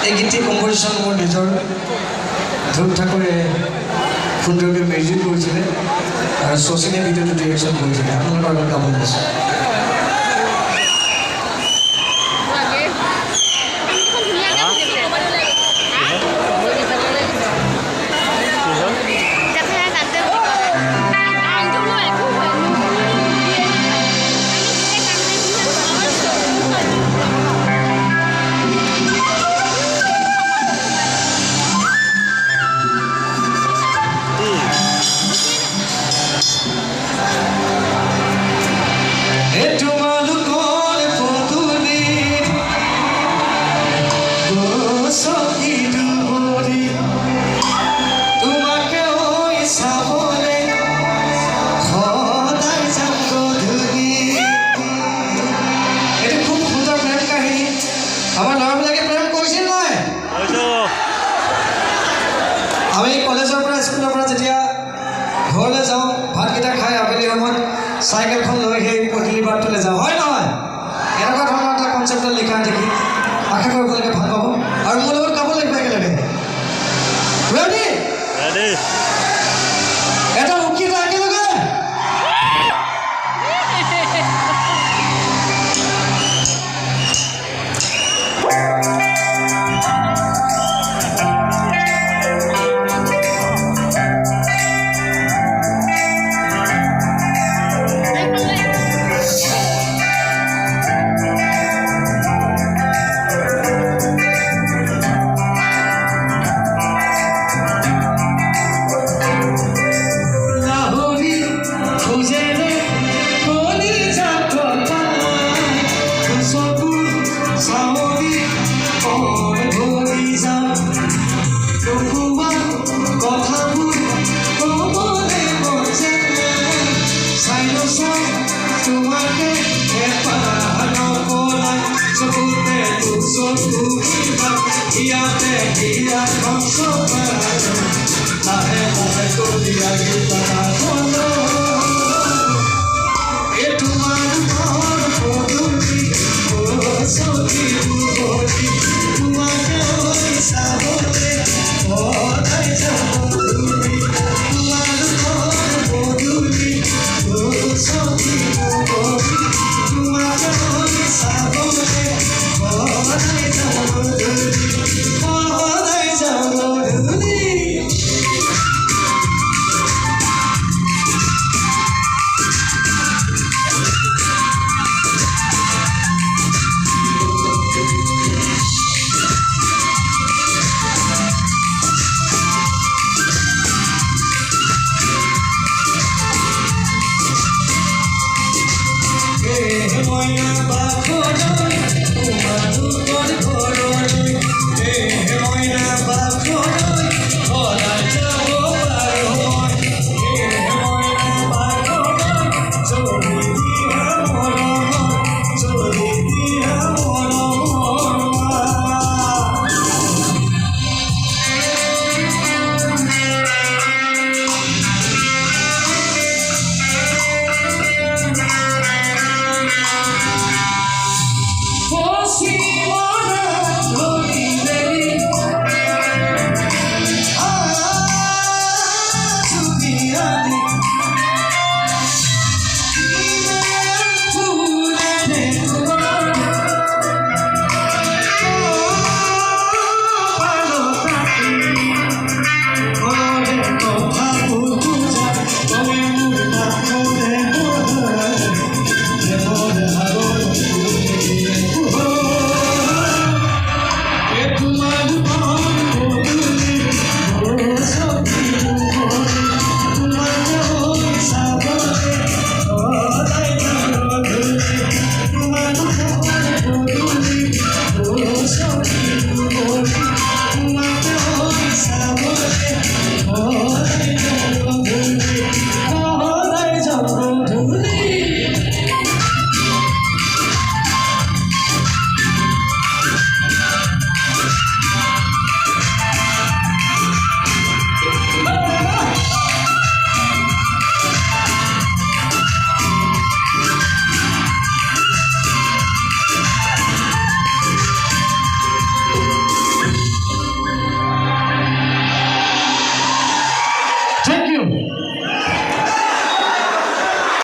এই গীতটি কম্পোজিশন মোৰ নিজৰ ধ্ৰুৱ ঠাকুৰে সুন্দৰকৈ মিউজিক কৰিছিলে আৰু শচীনে ভিডিঅ'টো ডিৰেকশ্যন কৰিছিলে আপোনালোকৰ আগত গাব দিছোঁ আমাৰ ল'ৰাবিলাকে প্ৰেম কৰিছিল নহয় আমি কলেজৰ পৰা স্কুলৰ পৰা যেতিয়া ঘৰলৈ যাওঁ ভাতকেইটা খাই আবেলি সময়ত চাইকেলখন লৈ সেই পদূলি বাটটোলৈ যাওঁ হয় নহয় এনেকুৱা ধৰণৰ এটা কনচেপ্টত লিখা দেখি আশা কৰোঁ আপোনালোকে ভাল পাব আৰু মোৰ লগত গাব লাগিব একেলগে ৰেডি এটা উকিল একেলগে Ia te